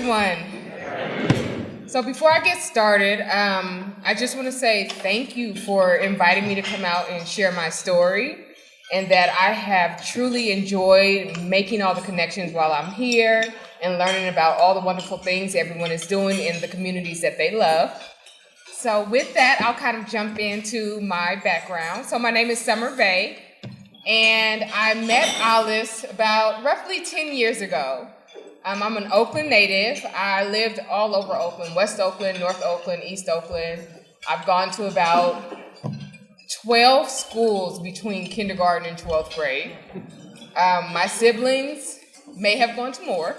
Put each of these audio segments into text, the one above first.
everyone. So before I get started, I just want to say thank you for inviting me to come out and share my story, and that I have truly enjoyed making all the connections while I'm here and learning about all the wonderful things everyone is doing in the communities that they love. So with that, I'll kind of jump into my background. So my name is Summer Bay, and I met Alice about roughly 10 years ago. I'm an Oakland native. I lived all over Oakland, West Oakland, North Oakland, East Oakland. I've gone to about 12 schools between kindergarten and 12th grade. My siblings may have gone to more.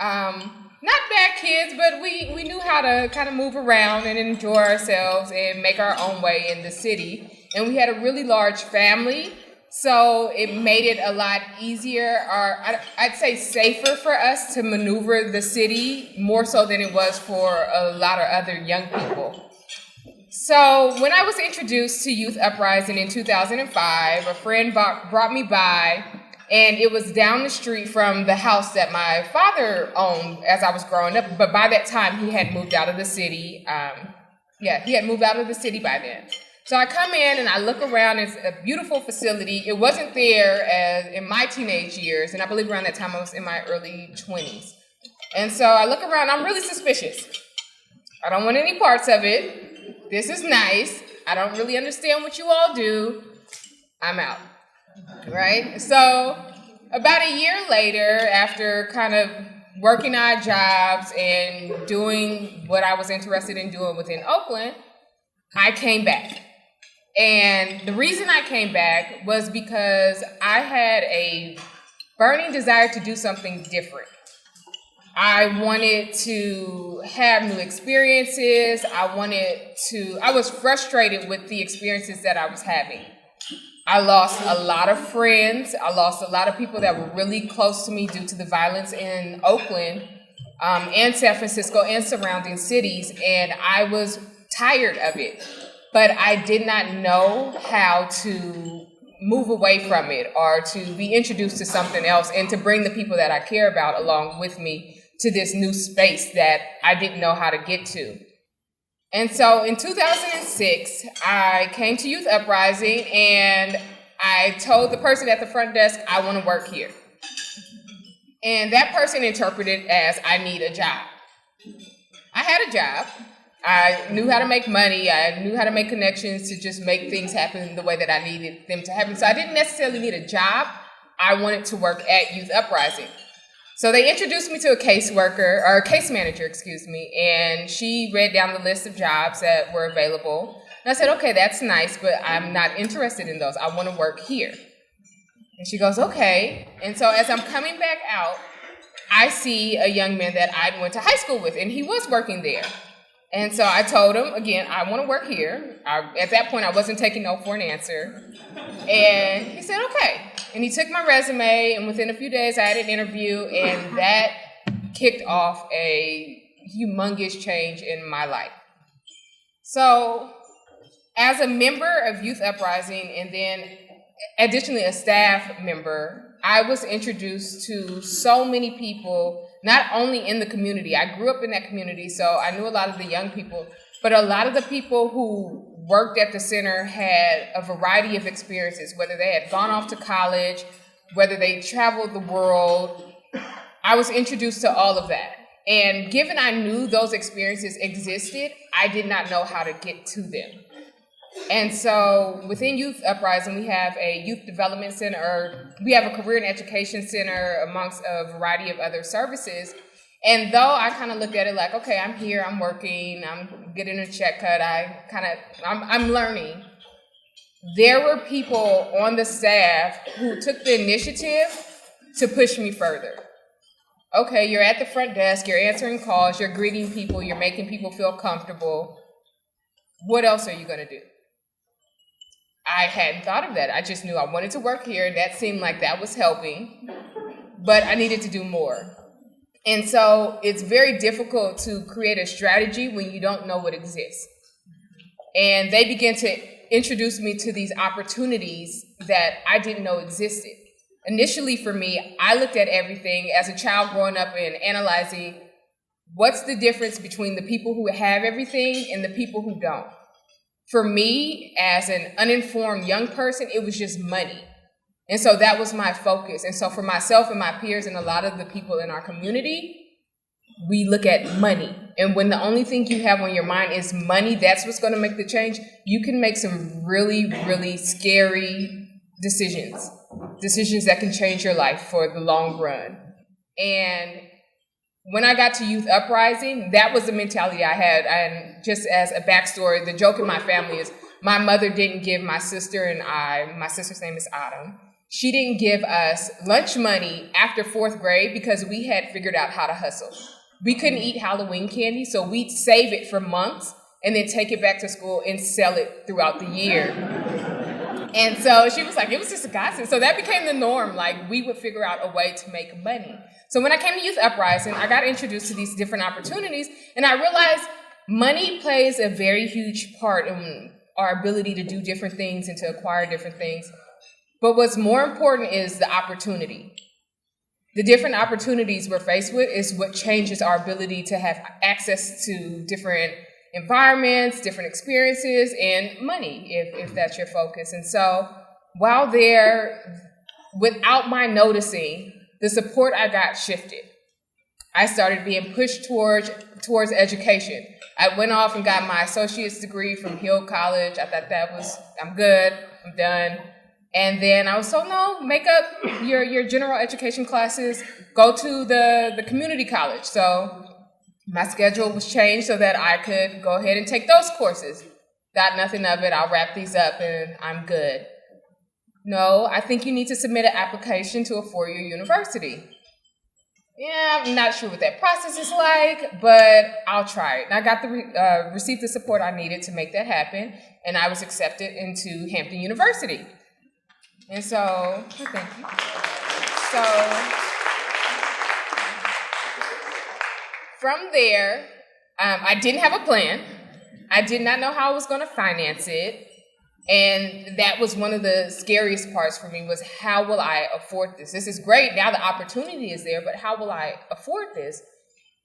Not bad kids, but we knew how to kind of move around and enjoy ourselves and make our own way in the city. And we had a really large family, so it made it a lot easier, or I'd say safer for us to maneuver the city more so than it was for a lot of other young people. So when I was introduced to Youth UpRising in 2005, a friend brought me by, and it was down the street from the house that my father owned as I was growing up. But by that time, he had moved out of the city. He had moved out of the city by then. So I come in and I look around. It's a beautiful facility. It wasn't there in my teenage years, and I believe around that time I was in my early 20s. And so I look around. I'm really suspicious. I don't want any parts of it. This is nice. I don't really understand what you all do. I'm out. Right? So about a year later, after kind of working odd jobs and doing what I was interested in doing within Oakland, I came back. And the reason I came back was because I had a burning desire to do something different. I wanted to have new experiences. I was frustrated with the experiences that I was having. I lost a lot of friends. I lost a lot of people that were really close to me due to the violence in Oakland and San Francisco and surrounding cities, and I was tired of it. But I did not know how to move away from it or to be introduced to something else and to bring the people that I care about along with me to this new space that I didn't know how to get to. And so in 2006, I came to Youth UpRising, and I told the person at the front desk, I want to work here. And that person interpreted as, I need a job. I had a job. I knew how to make money. I knew how to make connections to just make things happen the way that I needed them to happen. So I didn't necessarily need a job. I wanted to work at Youth UpRising. So they introduced me to a case manager, and she read down the list of jobs that were available. And I said, okay, that's nice, but I'm not interested in those. I want to work here. And she goes, okay. And so as I'm coming back out, I see a young man that I went to high school with, and he was working there. And so I told him, again, I want to work here. At that point, I wasn't taking no for an answer. And he said, okay. And he took my resume, and within a few days, I had an interview, and that kicked off a humongous change in my life. So as a member of Youth UpRising, and then additionally a staff member, I was introduced to so many people, not only in the community. I grew up in that community, so I knew a lot of the young people, but a lot of the people who worked at the center had a variety of experiences, whether they had gone off to college, whether they traveled the world. I was introduced to all of that. And given I knew those experiences existed, I did not know how to get to them. And so within Youth UpRising, we have a youth development center, we have a career and education center amongst a variety of other services. And though I kind of looked at it like, okay, I'm here, I'm working, I'm getting a check cut, I'm learning. There were people on the staff who took the initiative to push me further. Okay, you're at the front desk, you're answering calls, you're greeting people, you're making people feel comfortable. What else are you going to do? I hadn't thought of that. I just knew I wanted to work here. That seemed like that was helping, but I needed to do more. And so it's very difficult to create a strategy when you don't know what exists. And they began to introduce me to these opportunities that I didn't know existed. Initially for me, I looked at everything as a child growing up and analyzing what's the difference between the people who have everything and the people who don't? For me, as an uninformed young person, it was just money. And so that was my focus. And so for myself and my peers and a lot of the people in our community, we look at money. And when the only thing you have on your mind is money, that's what's going to make the change. You can make some really, really scary decisions that can change your life for the long run. And when I got to Youth UpRising, that was the mentality I had. And just as a backstory, the joke in my family is my mother didn't give my sister and my sister's name is Autumn, she didn't give us lunch money after 4th grade because we had figured out how to hustle. We couldn't eat Halloween candy, so we'd save it for months and then take it back to school and sell it throughout the year. And so she was like, it was just a godsend. So that became the norm. Like, we would figure out a way to make money. So when I came to Youth UpRising, I got introduced to these different opportunities, and I realized money plays a very huge part in our ability to do different things and to acquire different things. But what's more important is the opportunity. The different opportunities we're faced with is what changes our ability to have access to different environments, different experiences, and money, if that's your focus. And so while there, without my noticing, the support I got shifted. I started being pushed towards education. I went off and got my associate's degree from Hill College. I thought I'm good, I'm done. And then I was told, no, make up your general education classes, go to the community college. So my schedule was changed so that I could go ahead and take those courses. Got nothing of it, I'll wrap these up and I'm good. No, I think you need to submit an application to a 4-year university. Yeah, I'm not sure what that process is like, but I'll try it. And I got received the support I needed to make that happen, and I was accepted into Hampton University. And so, thank you. So, from there, I didn't have a plan. I did not know how I was going to finance it. And that was one of the scariest parts for me was, how will I afford this? This is great. Now the opportunity is there, but how will I afford this?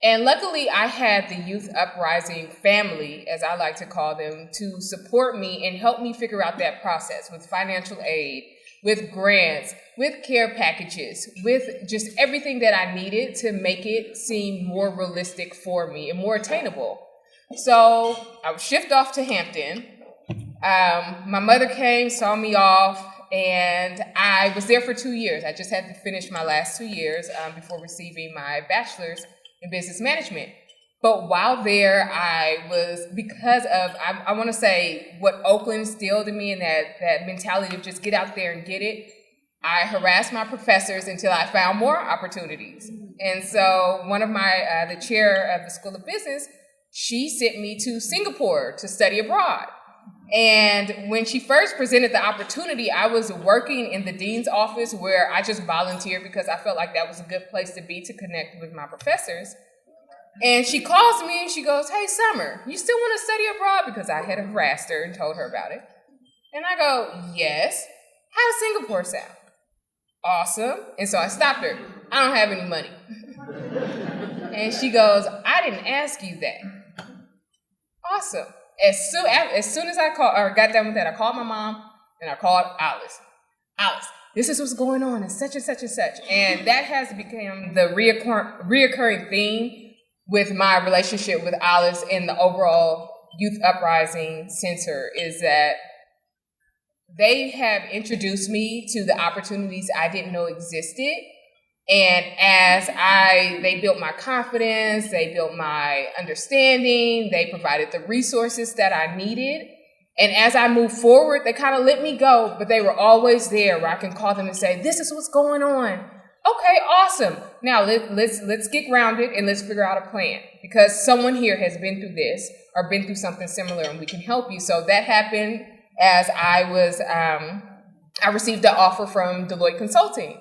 And luckily, I had the Youth UpRising family, as I like to call them, to support me and help me figure out that process with financial aid, with grants, with care packages, with just everything that I needed to make it seem more realistic for me and more attainable. So I would shift off to Hampton. My mother came, saw me off, and I was there for 2 years. I just had to finish my last 2 years before receiving my bachelor's in business management. But while there, I was, because of, I want to say, what Oakland instilled in me and that mentality of just get out there and get it, I harassed my professors until I found more opportunities. And so one of the chair of the School of Business, she sent me to Singapore to study abroad. And when she first presented the opportunity, I was working in the dean's office where I just volunteered because I felt like that was a good place to be to connect with my professors. And she calls me and she goes, "Hey, Summer, you still want to study abroad?" Because I had harassed her and told her about it. And I go, "Yes. How does Singapore sound?" "Awesome." And so I stopped her. "I don't have any money." And she goes, "I didn't ask you that." Awesome. As soon as I got done with that, I called my mom and I called Alice. "Alice, this is what's going on and such and such and such." And that has become the reoccurring theme with my relationship with Alice and the overall Youth UpRising Center, is that they have introduced me to the opportunities I didn't know existed. And as they built my confidence, they built my understanding, they provided the resources that I needed. And as I moved forward, they kind of let me go, but they were always there where I can call them and say, "This is what's going on." "Okay, awesome. Now let's get grounded and let's figure out a plan, because someone here has been through this or been through something similar and we can help you." So that happened as I received the offer from Deloitte Consulting.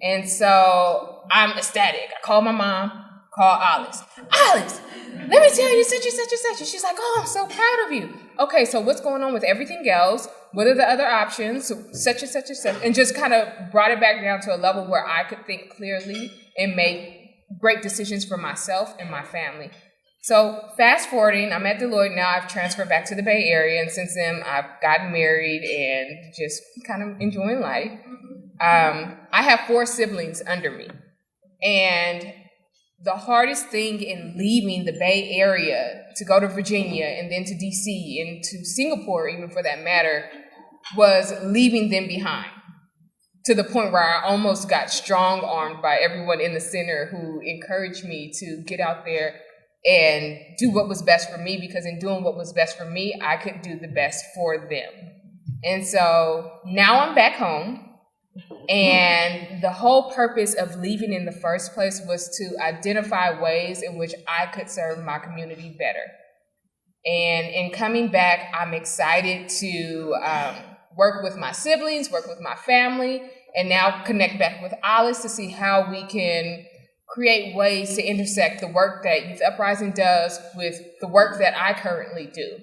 And so I'm ecstatic. I call my mom, call Alice. "Alice, let me tell you such and such and such." And she's like, "Oh, I'm so proud of you. Okay, so what's going on with everything else? What are the other options? Such and such and such." And just kind of brought it back down to a level where I could think clearly and make great decisions for myself and my family. So fast forwarding, I'm at Deloitte now. I've transferred back to the Bay Area, and since then I've gotten married and just kind of enjoying life. I have 4 siblings under me, and the hardest thing in leaving the Bay Area to go to Virginia and then to DC and to Singapore, even for that matter, was leaving them behind, to the point where I almost got strong-armed by everyone in the center who encouraged me to get out there and do what was best for me, because in doing what was best for me, I could do the best for them. And so now I'm back home, and the whole purpose of leaving in the first place was to identify ways in which I could serve my community better. And in coming back, I'm excited to work with my siblings, work with my family, and now connect back with Alice to see how we can create ways to intersect the work that Youth UpRising does with the work that I currently do.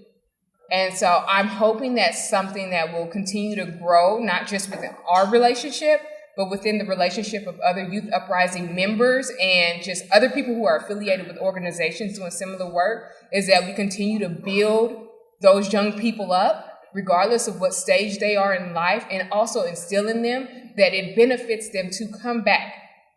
And so I'm hoping that's something that will continue to grow, not just within our relationship, but within the relationship of other Youth UpRising members and just other people who are affiliated with organizations doing similar work, is that we continue to build those young people up, regardless of what stage they are in life, and also instill in them that it benefits them to come back.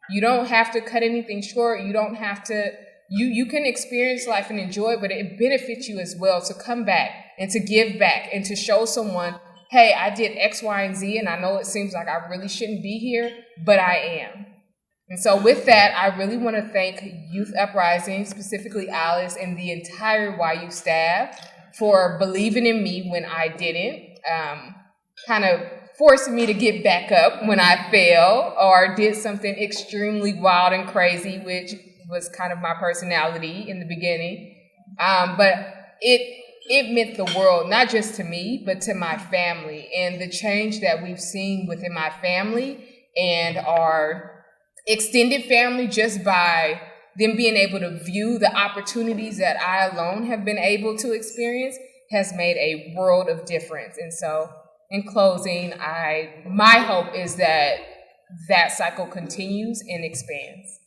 You don't have to cut anything short. You don't have to, you can experience life and enjoy it, but it benefits you as well to come back and to give back and to show someone, hey, I did X, Y, and Z, and I know it seems like I really shouldn't be here, but I am. And so with that, I really want to thank Youth UpRising, specifically Alice and the entire YU staff, for believing in me when I didn't, kind of forcing me to get back up when I fell or did something extremely wild and crazy, which was kind of my personality in the beginning. But it meant the world, not just to me, but to my family, and the change that we've seen within my family and our extended family, just by them being able to view the opportunities that I alone have been able to experience, has made a world of difference. And so in closing, my hope is that that cycle continues and expands.